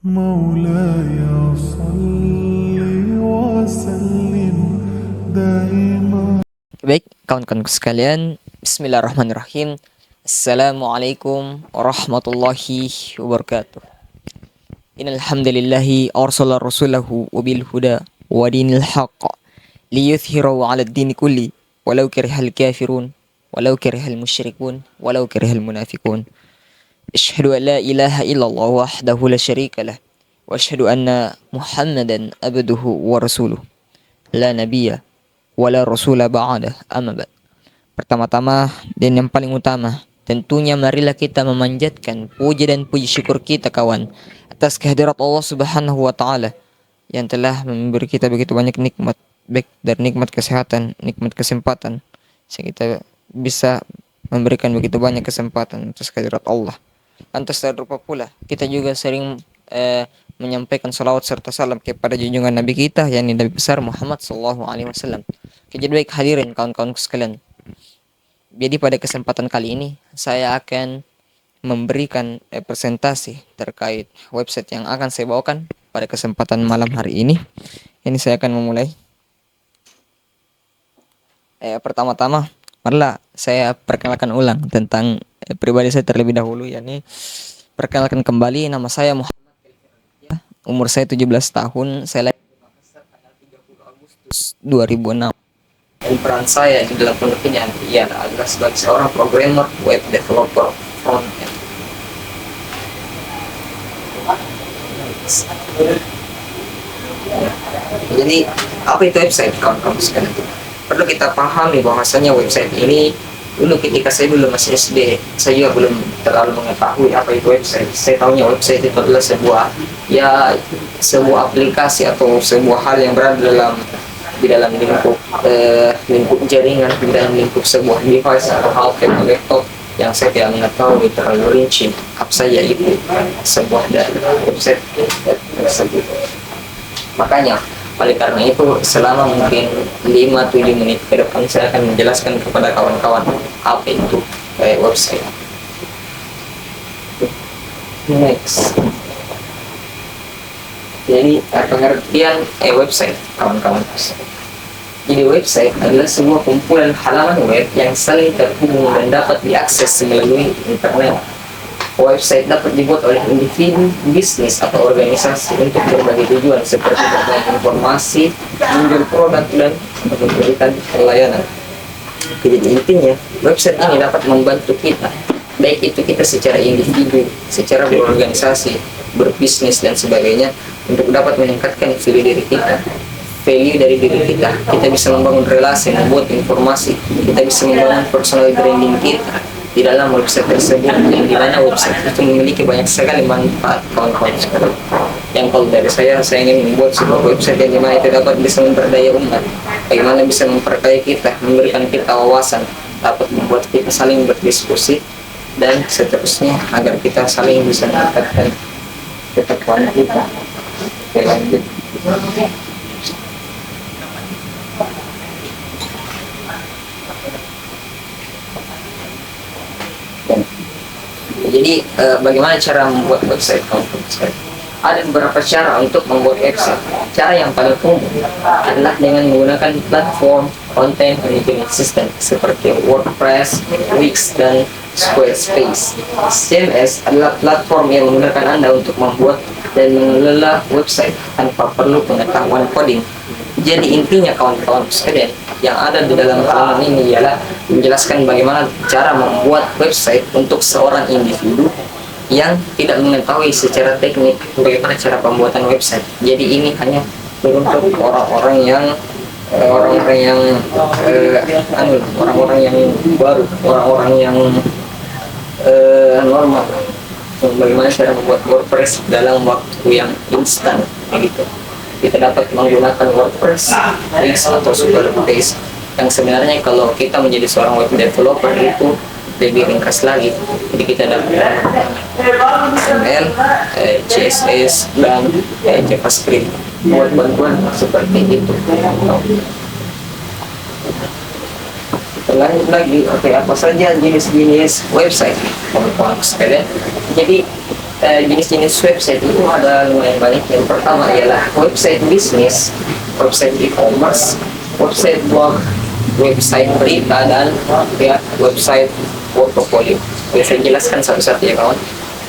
مولاي صل وسلم دائما. Baik, kawan-kawan sekalian, bismillahirrahmanirrahim. Assalamualaikum warahmatullahi wabarakatuh. Innal hamdalillahi arsala rasulahu wabil huda wa dinil haqq liyudhhirahu 'ala ad-dini kulli walau karihal kafirun walau karihal musyrikun walau karihal munafiqun. Asyhadu an la ilaha illallah wahdahu la syarika lah wa asyhadu anna Muhammadan abduhu wa rasuluh. La nabiyya wala rasula ba'da amma ba'd. Pertama-tama dan yang paling utama, tentunya marilah kita memanjatkan puji dan puji syukur kita kawan atas kehadirat Allah Subhanahu wa taala yang telah memberi kita begitu banyak nikmat, baik dari nikmat kesehatan, nikmat kesempatan, sehingga kita bisa memberikan begitu banyak kesempatan atas kehadirat Allah. Lantas tak lupa pula kita juga sering menyampaikan salawat serta salam kepada junjungan Nabi kita, yakni Nabi besar Muhammad sallallahu alaihi wasallam. Jadi baik hadirin kawan-kawan sekalian. Jadi pada kesempatan kali ini saya akan memberikan presentasi terkait website yang akan saya bawakan pada kesempatan malam hari ini. Ini saya akan memulai. Pertama-tama, marilah saya perkenalkan ulang tentang pribadi saya terlebih dahulu, yakni perkenalkan kembali, nama saya Muhammad. Umur saya 17 tahun, saya lahir di Makassar tanggal 30 Agustus 2006. Dan peran saya di dalam pekerjaan ialah adalah sebagai seorang programmer web developer front end. Jadi apa itu website kawan-kawan sekalian? Perlu kita pahami bahwasanya website ini dulu ketika saya dulu masih SD, saya juga belum terlalu mengetahui apa itu website. Saya tahunya website itu adalah sebuah aplikasi atau sebuah hal yang berada di dalam lingkup jaringan, di dalam lingkup sebuah device atau HP atau laptop yang saya tidak mengetahui terlalu rinci apa saja itu sebuah dari website tersebut. Makanya oleh karena itu selama mungkin 5-7 menit ke depan saya akan menjelaskan kepada kawan-kawan apa itu website. Next. Jadi pengertian website kawan-kawan. Jadi website adalah sebuah kumpulan halaman web yang saling terhubung dan dapat diakses melalui internet. Website dapat dibuat oleh individu, bisnis, atau organisasi untuk berbagai tujuan seperti berbagi informasi, menjual produk, dan memberikan pelayanan. Jadi intinya, website ini dapat membantu kita, baik itu kita secara individu, secara berorganisasi, berbisnis, dan sebagainya, untuk dapat meningkatkan value dari diri kita. Kita bisa membangun relasi, membuat informasi, kita bisa membangun personal branding kita di dalam website tersebut, yang dimana website itu memiliki banyak sekali manfaat kawan-kawan sekalian. Yang kalau dari saya ingin membuat sebuah website yang dimana itu dapat bisa memperdaya umat, bagaimana bisa memperkaya kita, memberikan kita wawasan, dapat membuat kita saling berdiskusi, dan seterusnya agar kita saling bisa meningkatkan ketakwaan kita. Oke, lanjut. Jadi bagaimana cara membuat website? Ada beberapa cara untuk membuat website. Cara yang paling umum adalah dengan menggunakan platform content management system seperti WordPress, Wix, dan Squarespace. CMS adalah platform yang menggunakan Anda untuk membuat dan mengelola website tanpa perlu pengetahuan coding. Jadi intinya kawan-kawan sekalian, yang ada di dalam halaman ini ialah menjelaskan bagaimana cara membuat website untuk seorang individu yang tidak mengetahui secara teknik bagaimana cara pembuatan website. Jadi ini hanya untuk orang-orang yang baru, orang-orang yang normal. Bagaimana cara membuat WordPress dalam waktu yang instan, begitu. Kita dapat menggunakan WordPress, Wix, atau Squarespace, yang sebenarnya kalau kita menjadi seorang web developer itu lebih ringkas lagi. Jadi kita dapat HTML, CSS, dan JavaScript buat bantuan seperti itu. Lanjut lagi, oke, apa saja jenis-jenis website kawan-kawan sekalian. Jadi jenis-jenis website itu ada lumayan banyak. Yang pertama ialah website bisnis, website e-commerce, website blog, website berita, dan ya website portofolio. Saya jelaskan satu-satu ya kawan.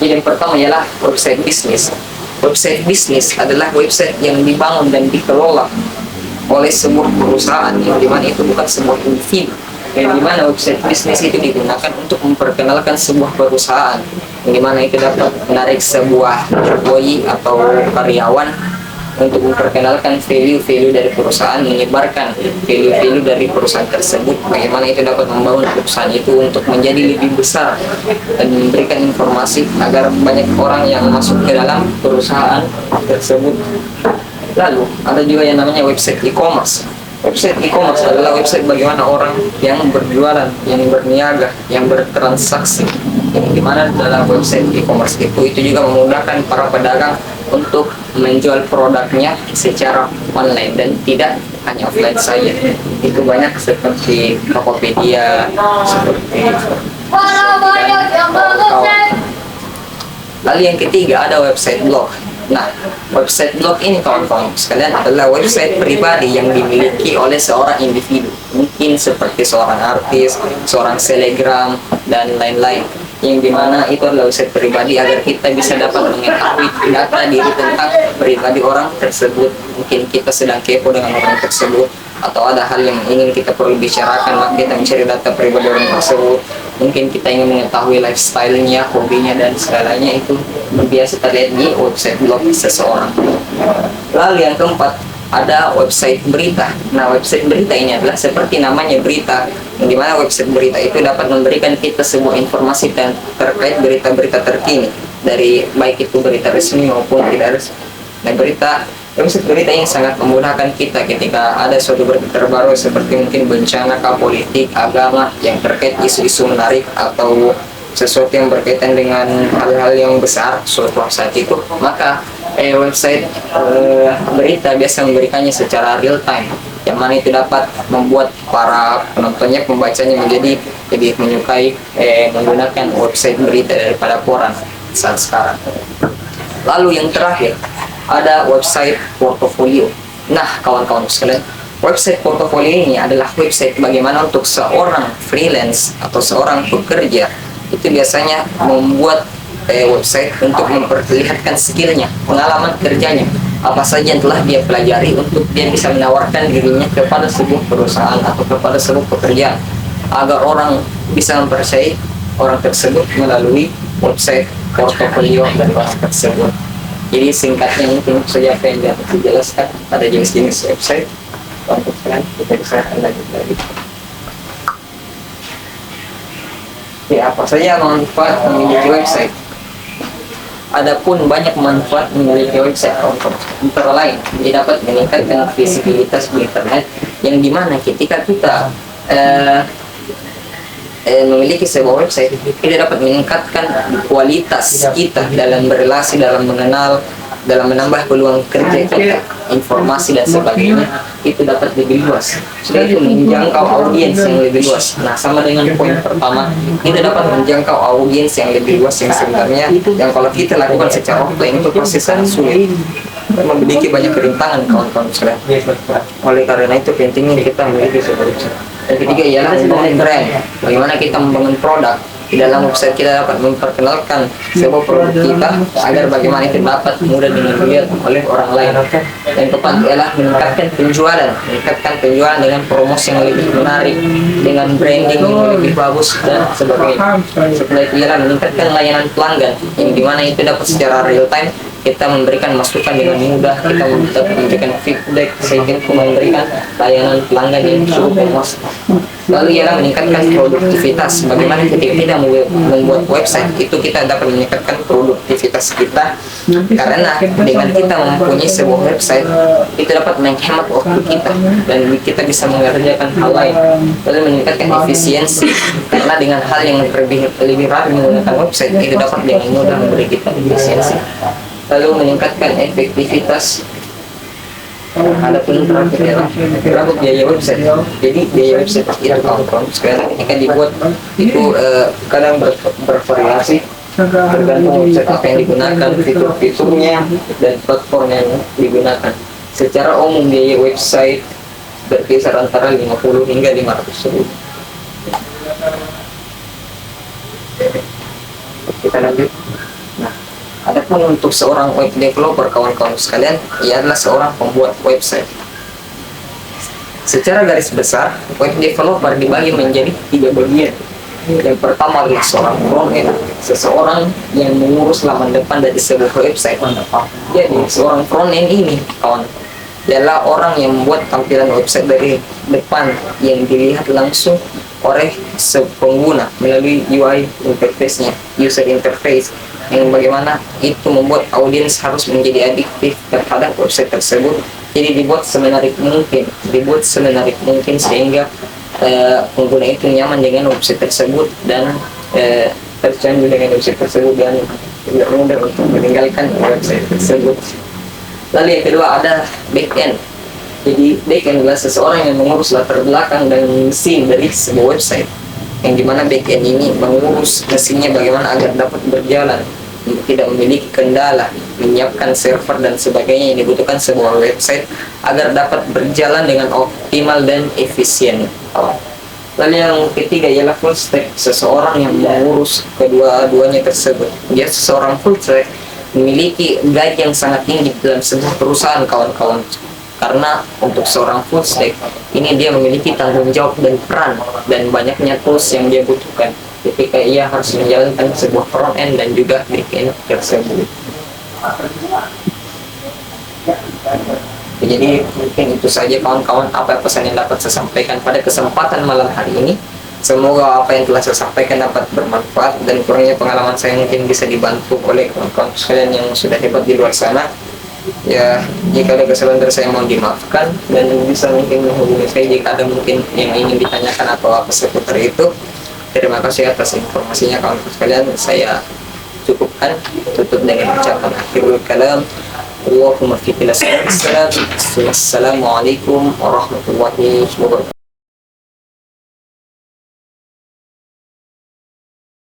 Jadi yang pertama ialah website bisnis. Website bisnis adalah website yang dibangun dan dikelola oleh sebuah perusahaan, yang dimana itu bukan sebuah individu. Yang dimana website bisnis itu digunakan untuk memperkenalkan sebuah perusahaan, yang dimana itu dapat menarik sebuah employee atau karyawan untuk memperkenalkan value-value dari perusahaan, menyebarkan value-value dari perusahaan tersebut, bagaimana itu dapat membangun perusahaan itu untuk menjadi lebih besar, dan memberikan informasi agar banyak orang yang masuk ke dalam perusahaan tersebut. Lalu ada juga yang namanya website e-commerce. Website e-commerce adalah website bagaimana orang yang berjualan, yang berniaga, yang bertransaksi, yang dimana dalam website e-commerce itu juga memudahkan para pedagang untuk menjual produknya secara online dan tidak hanya offline saja. Itu banyak seperti Tokopedia, seperti lalu yang ketiga ada website blog. Nah, website blog ini kawan-kawan sekalian adalah website pribadi yang dimiliki oleh seorang individu, mungkin seperti seorang artis, seorang selebgram, dan lain-lain, yang dimana itu adalah website pribadi agar kita bisa dapat mengetahui data diri tentang pribadi orang tersebut. Mungkin kita sedang kepo dengan orang tersebut, atau ada hal yang ingin kita perlu bicarakan, maka kita mencari data pribadi orang tersebut. Mungkin kita ingin mengetahui lifestyle-nya, hobinya, dan segalanya, itu biasa terlihat di website blog seseorang. Lalu yang keempat ada website berita. Nah, website berita ini adalah seperti namanya berita, yang dimana website berita itu dapat memberikan kita sebuah informasi terkait berita-berita terkini, dari baik itu berita resmi maupun tidak resmi. Nah, website berita yang sangat memudahkan kita ketika ada suatu berita terbaru seperti mungkin bencana, politik, agama, yang terkait isu-isu menarik, atau sesuatu yang berkaitan dengan hal-hal yang besar suatu saat itu, maka website berita biasa memberikannya secara real time, yang mana itu dapat membuat para penontonnya, pembacanya menjadi lebih menyukai menggunakan website berita daripada koran saat sekarang. Lalu yang terakhir ada website portofolio. Nah, kawan-kawan sekalian, website portofolio ini adalah website bagaimana untuk seorang freelance atau seorang pekerja itu biasanya membuat website untuk memperlihatkan skillnya, pengalaman kerjanya, apa saja yang telah dia pelajari, untuk dia bisa menawarkan dirinya kepada sebuah perusahaan atau kepada sebuah pekerjaan, agar orang bisa mempercayai orang tersebut melalui website portofolio dari orang tersebut. Jadi singkatnya mungkin saja apa yang dapat dijelaskan pada jenis-jenis website. Untuk sekarang kita bisa lanjut lagi. Ya, apa saja manfaat memiliki website? Adapun banyak manfaat memiliki website, antara lain dia dapat meningkatkan visibilitas di internet, yang dimana ketika kita memiliki sebuah website, kita dapat meningkatkan kualitas kita dalam berrelasi, dalam mengenal, dalam menambah peluang kerja kita, informasi dan sebagainya, itu dapat lebih luas. Sudah itu menjangkau audiens yang lebih luas. Nah, sama dengan poin pertama, kita dapat menjangkau audiens yang lebih luas, yang sebenarnya yang kalau kita lakukan secara offline itu pasti sangat sulit, memiliki banyak rintangan kawan-kawan sekalian. Oleh karena itu pentingnya kita memiliki sebuah website. Yang ketiga ialah membangun brand. Bagaimana kita membangun produk. Di dalam website kita dapat memperkenalkan sebuah produk kita agar bagaimana itu dapat mudah dilihat oleh orang lain. Yang keempat ialah meningkatkan penjualan dengan promosi yang lebih menarik, dengan branding yang lebih bagus dan sebagainya. Setelah itu ialah meningkatkan layanan pelanggan, yang dimana itu dapat secara real time kita memberikan masukan dengan mudah, kita dapat memberikan feedback sehingga memberikan layanan pelanggan yang cukup memuaskan. Lalu ialah meningkatkan produktivitas. Bagaimana ketika kita membuat website itu kita dapat meningkatkan produktivitas kita, karena dengan kita mempunyai sebuah website itu dapat menghemat waktu kita dan kita bisa mengerjakan hal lain. Lalu meningkatkan efisiensi, karena dengan hal yang lebih rapi menggunakan website itu dapat dengan mudah memberi kita efisiensi. Lalu meningkatkan efektivitas. Adapun terakhir adalah berapa biaya website. Jadi biaya website itu kawan-kawan sekarang ketika dibuat itu kadang bervariasi, tergantung website apa yang digunakan, fitur-fiturnya dan platform yang digunakan. Secara umum biaya website berkisar antara 50 hingga 500 ribu. Kita lanjut. Nah, adapun untuk seorang web developer, kawan-kawan sekalian, ia adalah seorang pembuat website. Secara garis besar, web developer dibagi menjadi 3 bagian. Yang pertama adalah seorang front end, seseorang yang mengurus laman depan dari sebuah website. Jadi seorang front end ini, kawan, adalah orang yang membuat tampilan website dari depan yang dilihat langsung oleh pengguna melalui UI interface-nya, user interface, yang bagaimana itu membuat audiens harus menjadi adiktif terhadap website tersebut. Jadi dibuat semenarik mungkin sehingga pengguna itu nyaman dengan website tersebut dan tercandu dengan website tersebut dan tidak mudah untuk meninggalkan website tersebut. Lalu yang kedua ada backend. Jadi backend adalah seseorang yang mengurus latar belakang dan mesin dari sebuah website, yang dimana backend ini mengurus mesinnya bagaimana agar dapat berjalan, tidak memiliki kendala, menyiapkan server dan sebagainya yang dibutuhkan sebuah website agar dapat berjalan dengan optimal dan efisien. Lalu yang ketiga ialah full stack, seseorang yang mengurus kedua-duanya tersebut. Dia seseorang full stack memiliki gaji yang sangat tinggi dalam sebuah perusahaan, kawan-kawan, karena untuk seorang full stack ini dia memiliki tanggung jawab dan peran dan banyaknya tools yang dia butuhkan ketika ia harus menjalankan sebuah front end dan juga back end tersebut. Jadi mungkin itu saja, kawan-kawan, apa pesan yang dapat saya sampaikan pada kesempatan malam hari ini. Semoga apa yang telah saya sampaikan dapat bermanfaat dan kurangnya pengalaman saya mungkin bisa dibantu oleh kawan-kawan sekalian yang sudah hebat di luar sana. Ya, jika ada kesalahan dari saya mohon dimaafkan, dan bisa mungkin menghubungi saya jika ada mungkin yang ingin ditanyakan atau apa seputar itu. Terima kasih atas informasinya, kawan-kawan sekalian. Saya cukupkan, tutup dengan ucapan akhirul kalam. Allahumma fiqil. Assalamualaikum warahmatullahi wabarakatuh.